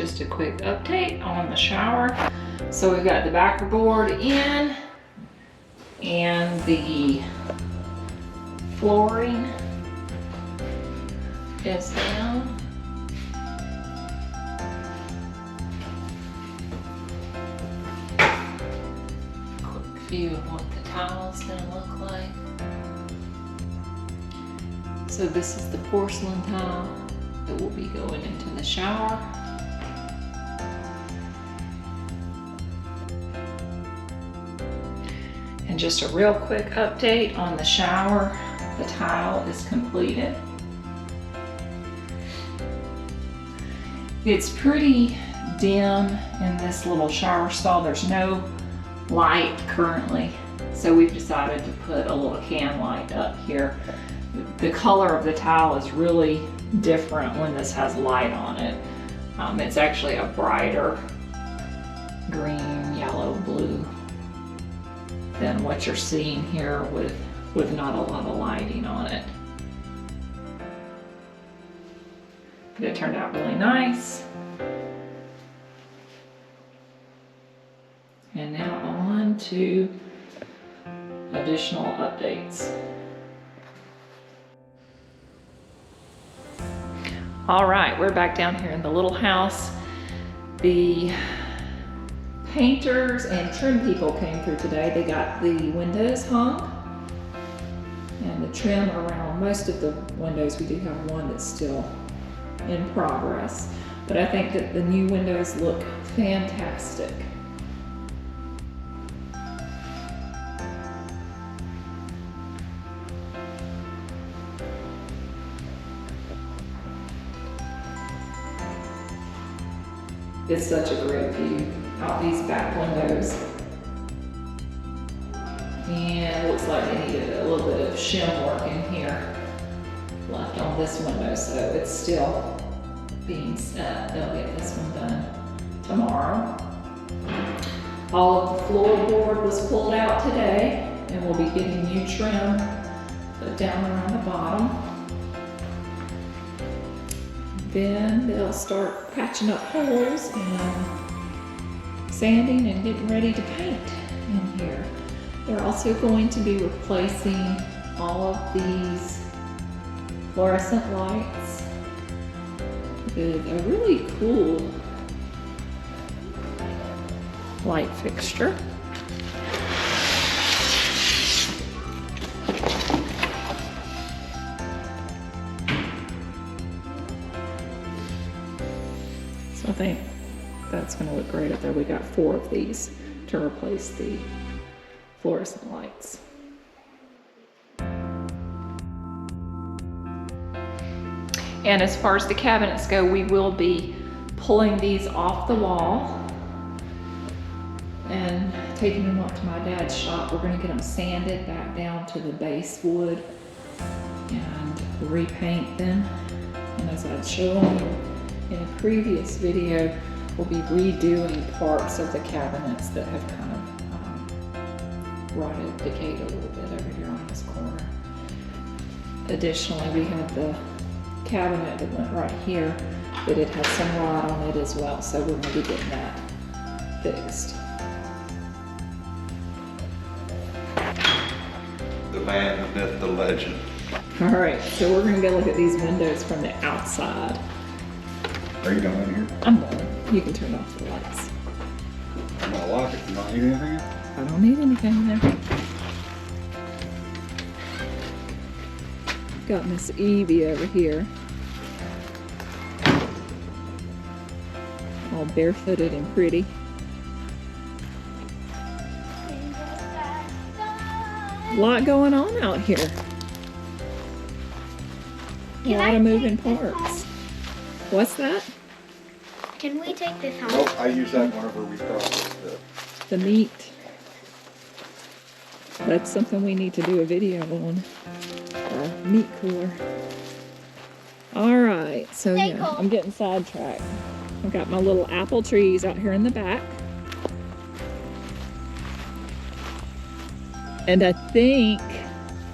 just a quick update on the shower. So we've got the backer board in and the flooring is down. Quick view of what the tile's gonna look like. So this is the porcelain tile that will be going into the shower. And just a real quick update on the shower. The tile is completed. It's pretty dim in this little shower stall. There's no light currently, so we've decided to put a little can light up here. The color of the tile is really different when this has light on it. It's actually a brighter green, yellow, blue than what you're seeing here with not a lot of lighting on it. But it turned out really nice. And now on to additional updates. All right, we're back down here in the little house. The painters and trim people came through today. They got the windows hung and the trim around most of the windows. We do have one that's still in progress, but I think that the new windows look fantastic. It's such a great view out these back windows. And it looks like they needed a little bit of shim work in here left on this window, so it's still being set. They'll get this one done tomorrow. All of the floorboard was pulled out today, and we'll be getting new trim put down around the bottom. Then they'll start patching up holes and sanding and getting ready to paint in here. They're also going to be replacing all of these fluorescent lights with a really cool light fixture. I think that's going to look great up there. We got 4 of these to replace the fluorescent lights. And as far as the cabinets go, we will be pulling these off the wall and taking them up to my dad's shop. We're going to get them sanded back down to the base wood and repaint them. And as I'd shown you in a previous video, we'll be redoing parts of the cabinets that have kind of rotted, decayed a little bit over here on this corner. Additionally, we have the cabinet that went right here, but it has some rot on it as well, so we're going to be getting that fixed. The man, the myth, the legend. All right, so we're going to go look at these windows from the outside. Are you going in here? I'm going. You can turn off the lights. I'm gonna lock it. You don't need anything? I don't need anything in there. Got Miss Evie over here. All barefooted and pretty. A lot going on out here. A lot of moving parts. What's that? Can we take this home? Oh, I use that whenever we process The meat. That's something we need to do a video on. Our meat cooler. All right, so yeah, I'm getting sidetracked. I've got my little apple trees out here in the back. And I think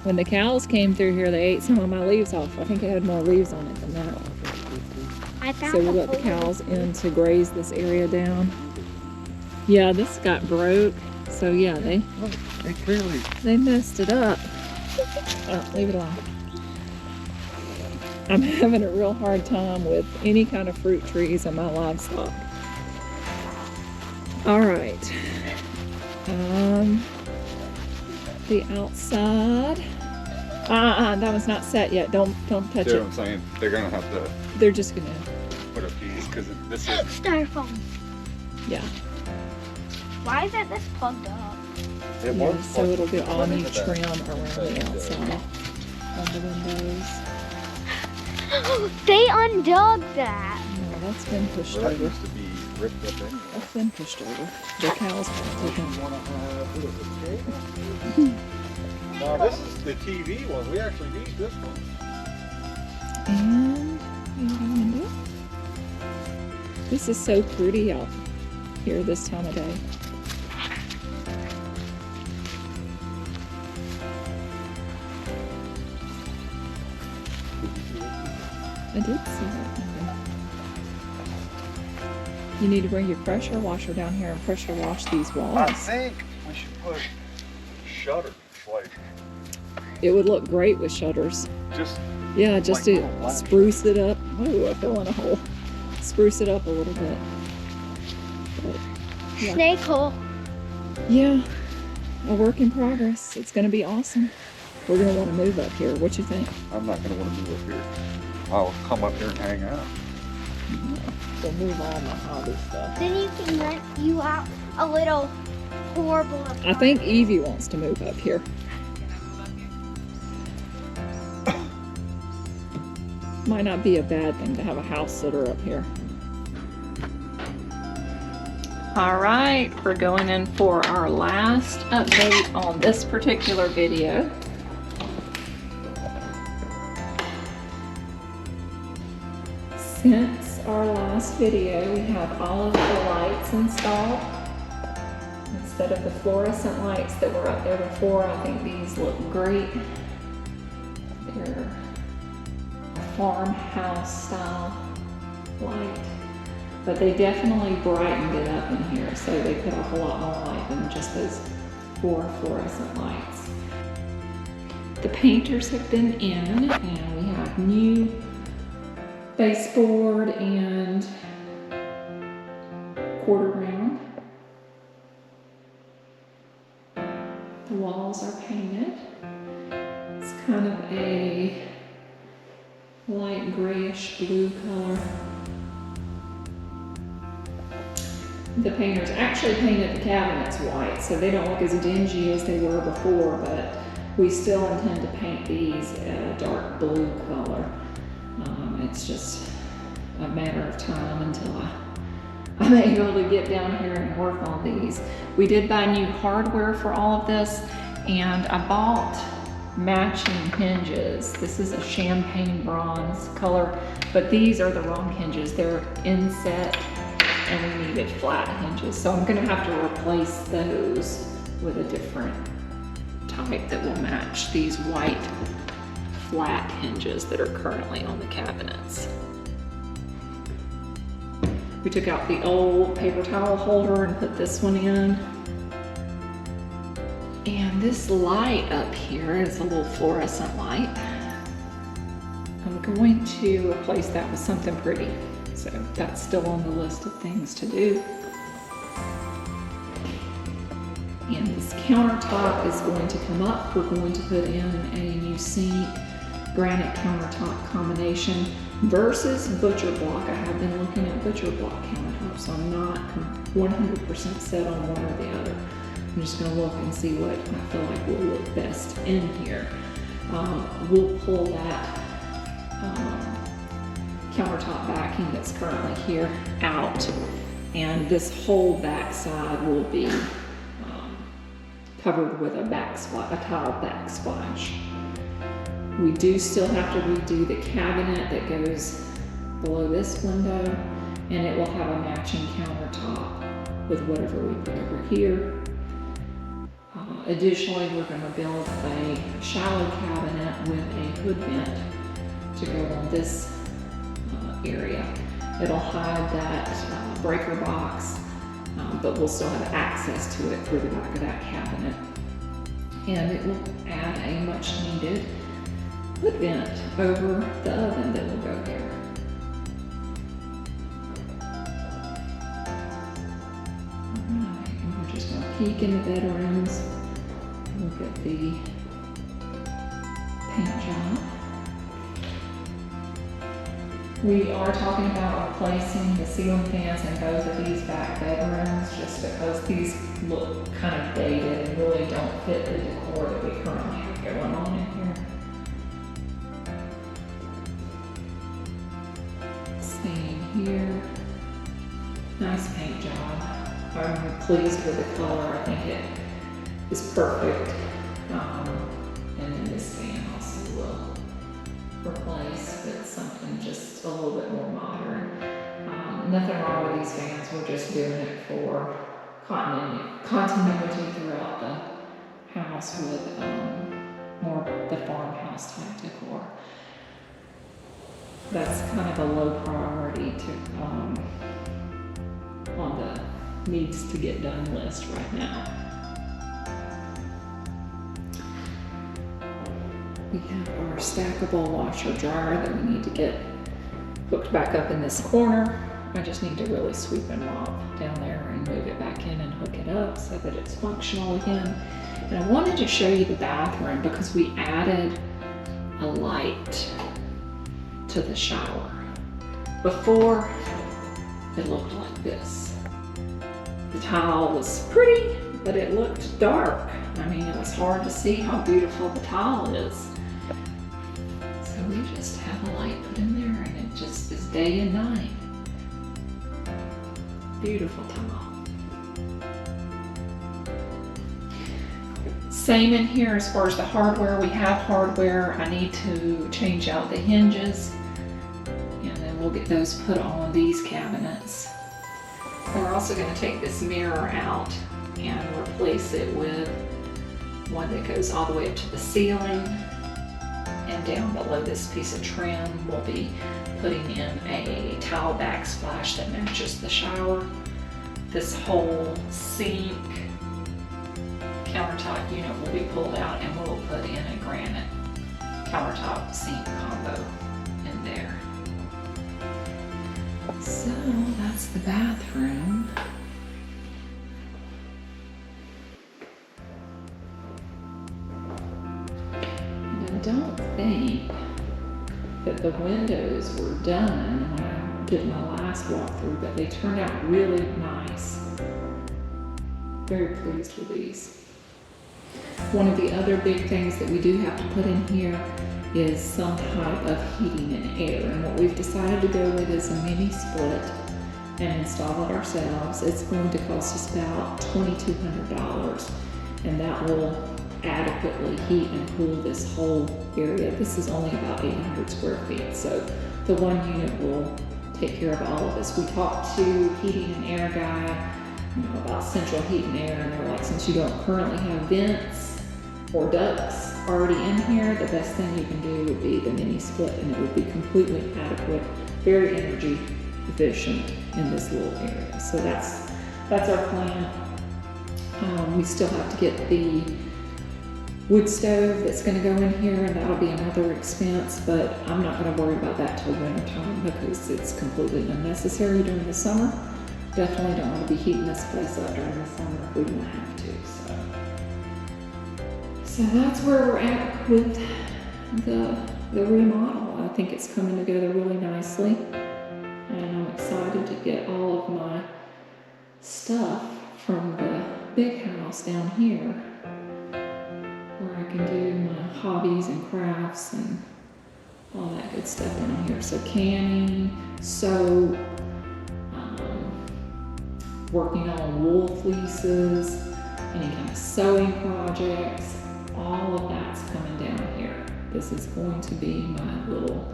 when the cows came through here, they ate some of my leaves off. I think it had more leaves on it than that. I found So we the let the hole. cows in to graze this area down. Yeah, this got broke. So yeah, They clearly. they messed it up. Oh, leave it alone. I'm having a real hard time with any kind of fruit trees in my livestock. All right. The outside. That one's not set yet. Don't touch See it. what I'm saying? They're gonna have to They're just gonna, put a piece because this is. Styrofoam. yeah. Why isn't this plugged up? It Yeah, works. so it'll be all Run new into that. trim around the outside on the windows. They undug that. No, that's been pushed Well, that over. used to be ripped up anyway. That's been pushed over. The cows have taken. Now this is the TV one. We actually need this one. And what do you want to do? This is so pretty out here this time of day. I did see that. You need to bring your pressure washer down here and pressure wash these I walls. think we should put shutters, like It would look great with shutters. just Yeah, just Like to little black spruce it up. Oh, I fell in a hole. Spruce it up a little bit. But, yeah. Snake hole. Yeah, a work in progress. It's gonna be awesome. We're gonna want to move up here. What you think? I'm not gonna want to move up here. I'll come up here and hang out. So move all my hobby stuff. Then you can rent you out a little horrible apartment. I think Evie wants to move up here. Might not be a bad thing to have a house sitter up here. All right, we're going in for our last update on this particular video. Since our last video, we have all of the lights installed. Instead of the fluorescent lights that were up there before, I think these look great. They're farmhouse style light, but they definitely brightened it up in here, so they put off a lot more light than just those 4 fluorescent lights. The painters have been in, and we have new baseboard and quarter round. The walls are painted. It's kind of a light grayish blue color. The painters actually painted the cabinets white, so they don't look as dingy as they were before, but we still intend to paint these a dark blue color. It's just a matter of time until I'm able to get down here and work on these. We did buy new hardware for all of this, and I bought matching hinges. This is a champagne bronze color, but these are the wrong hinges. They're inset, and we needed flat hinges. So I'm gonna have to replace those with a different type that will match these white flat hinges that are currently on the cabinets. We took out the old paper towel holder and put this one in. And this light up here is a little fluorescent light. I'm going to replace that with something pretty. So that's still on the list of things to do. And this countertop is going to come up. We're going to put in a new sink, granite countertop combination versus butcher block. I have been looking at butcher block countertops, so I'm not 100% set on one or the other. I'm just gonna look and see what I feel like will look best in here. We'll pull that countertop backing that's currently here out, and this whole back side will be covered with a tile backsplash. We do still have to redo the cabinet that goes below this window, and it will have a matching countertop with whatever we put over here. Additionally, we're going to build a shallow cabinet with a hood vent to go on this area. It'll hide that breaker box, but we'll still have access to it through the back of that cabinet. And it will add a much needed hood vent over the oven that will go there. Alright, and we're just gonna peek in the bedrooms, look at the paint job. We are talking about replacing the ceiling fans in both of these back bedrooms just because these look kind of dated and really don't fit the decor that we currently have going on in here. Same here. Nice paint job. I'm pleased with the color. I think it is perfect. And then this fan also will replace with something just a little bit more modern. Nothing wrong with these fans. We're just doing it for continuity throughout the house with more the farmhouse type decor. That's kind of a low priority to on the needs to get done list right now. We have our stackable washer dryer that we need to get hooked back up in this corner. I just need to really sweep and mop down there and move it back in and hook it up so that it's functional again. And I wanted to show you the bathroom because we added a light to the shower. Before, it looked like this. The tile was pretty, but it looked dark. I mean, it was hard to see how beautiful the tile is. So we just have a light put in there and it just is day and night. Beautiful tile. Same in here as far as the hardware. We have hardware. I need to change out the hinges and then we'll get those put on these cabinets. We're also going to take this mirror out and replace it with one that goes all the way up to the ceiling, and down below this piece of trim we'll be putting in a tile backsplash that matches the shower. This whole sink countertop unit will be pulled out and we'll put in a granite countertop sink combo in there. So that's the bathroom. I don't think that the windows were done when I did my last walkthrough, but they turned out really nice. Very pleased with these. One of the other big things that we do have to put in here is some type of heating and air, and what we've decided to go with is a mini split and install it ourselves. It's going to cost us about $2,200, and that will adequately heat and cool this whole area. This is only about 800 square feet, so the one unit will take care of all of this. We talked to heating and air guy, about central heat and air, and they're like, since you don't currently have vents or ducts already in here, the best thing you can do would be the mini split, and it would be completely adequate, very energy efficient in this little area. So that's our plan. We still have to get the wood stove that's going to go in here, and that'll be another expense, but I'm not going to worry about that till winter time because it's completely unnecessary during the summer. Definitely don't want to be heating this place up during the summer if we don't have to. So that's where we're at with the remodel. I think it's coming together really nicely, and I'm excited to get all of my stuff from the big house down here, where I can do my hobbies and crafts and all that good stuff down here. So canning, soap, working on wool fleeces, any kind of sewing projects, all of that's coming down here. This is going to be my little,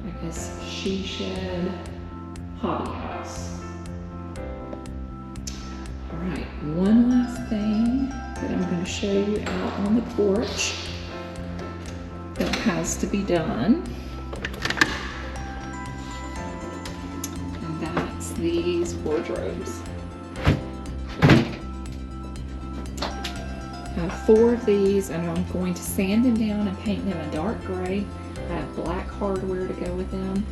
I guess, she shed hobby house. All right, one last thing that I'm going to show you out on the porch that has to be done these wardrobes. 4 of these, and I'm going to sand them down and paint them a dark gray. I have black hardware to go with them,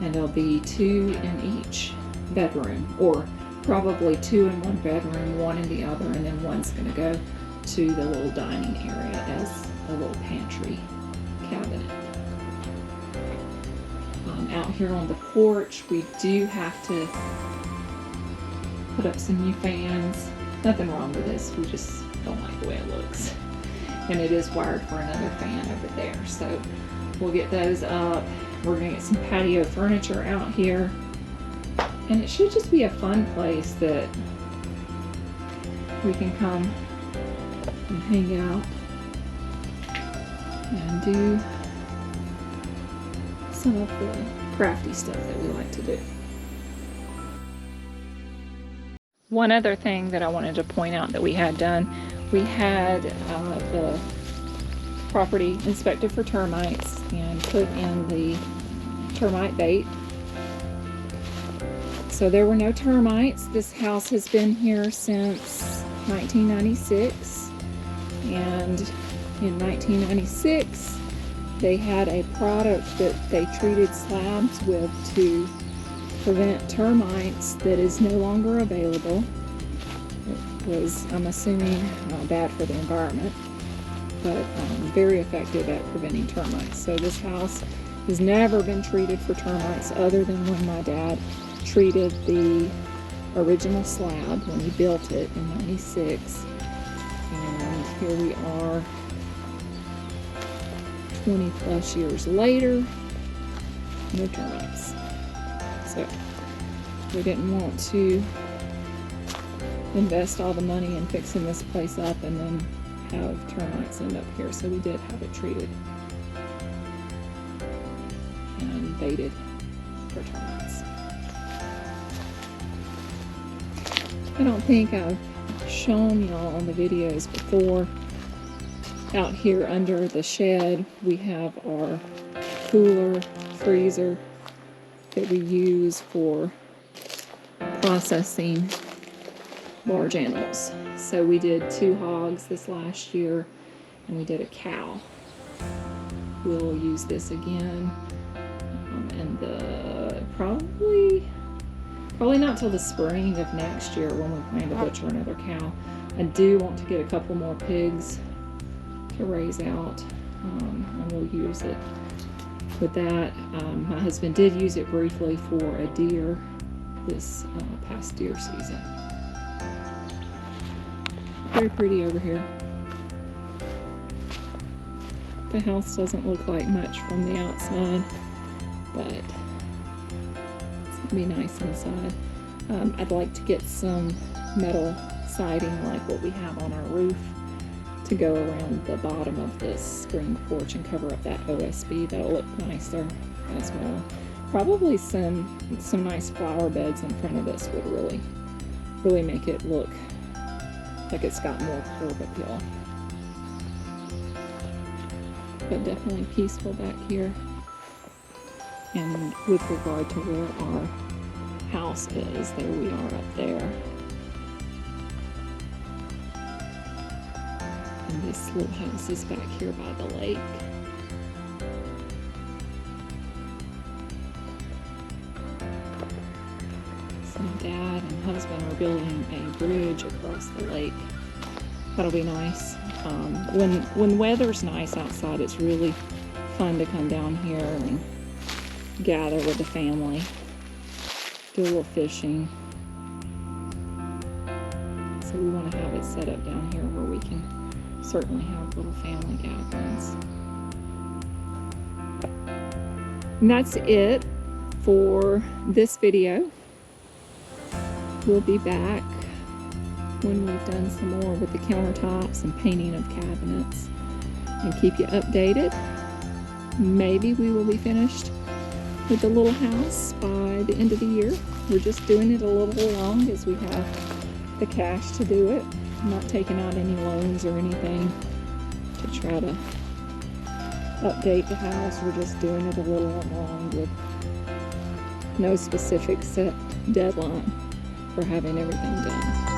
and there'll be 2 in each bedroom, or probably 2 in one bedroom, 1 in the other, and then one's going to go to the little dining area as a little pantry cabinet. Out here on the porch, we do have to put up some new fans. Nothing wrong with this, we just don't like the way it looks. And it is wired for another fan over there, so we'll get those up. We're gonna get some patio furniture out here. And it should just be a fun place that we can come and hang out and do some of the crafty stuff that we like to do. One other thing that I wanted to point out that we had done, we had the property inspected for termites and put in the termite bait. So there were no termites. This house has been here since 1996, and in 1996 they had a product that they treated slabs with to prevent termites that is no longer available. It was, I'm assuming, bad for the environment, but very effective at preventing termites. So this house has never been treated for termites other than when my dad treated the original slab when he built it in 96. And here we are 20 plus years later, no termites. So we didn't want to invest all the money in fixing this place up and then have termites end up here. So we did have it treated and baited for termites. I don't think I've shown y'all on the videos before. Out here under the shed, we have our cooler, freezer that we use for processing large animals. So we did 2 hogs this last year, and we did a cow. We'll use this again, and probably not till the spring of next year when we plan to butcher another cow. I do want to get a couple more pigs to raise out, and we'll use it with that. My husband did use it briefly for a deer this past deer season. Very pretty over here. The house doesn't look like much from the outside, but it's gonna be nice inside. I'd like to get some metal siding like what we have on our roof to go around the bottom of this screen porch and cover up that OSB. That'll look nicer as well. Probably some nice flower beds in front of this would really make it look like it's got more curb appeal. But definitely peaceful back here. And with regard to where our house is, there we are up there. And this little house is back here by the lake. So Dad and husband are building a bridge across the lake. That'll be nice. When weather's nice outside, it's really fun to come down here and gather with the family, do a little fishing. So we want to have it set up down here where we can certainly have little family gatherings. And that's it for this video. We'll be back when we've done some more with the countertops and painting of cabinets and keep you updated. Maybe we will be finished with the little house by the end of the year. We're just doing it a little long as we have the cash to do it. I'm not taking out any loans or anything to try to update the house. We're just doing it a little long with no specific set deadline for having everything done.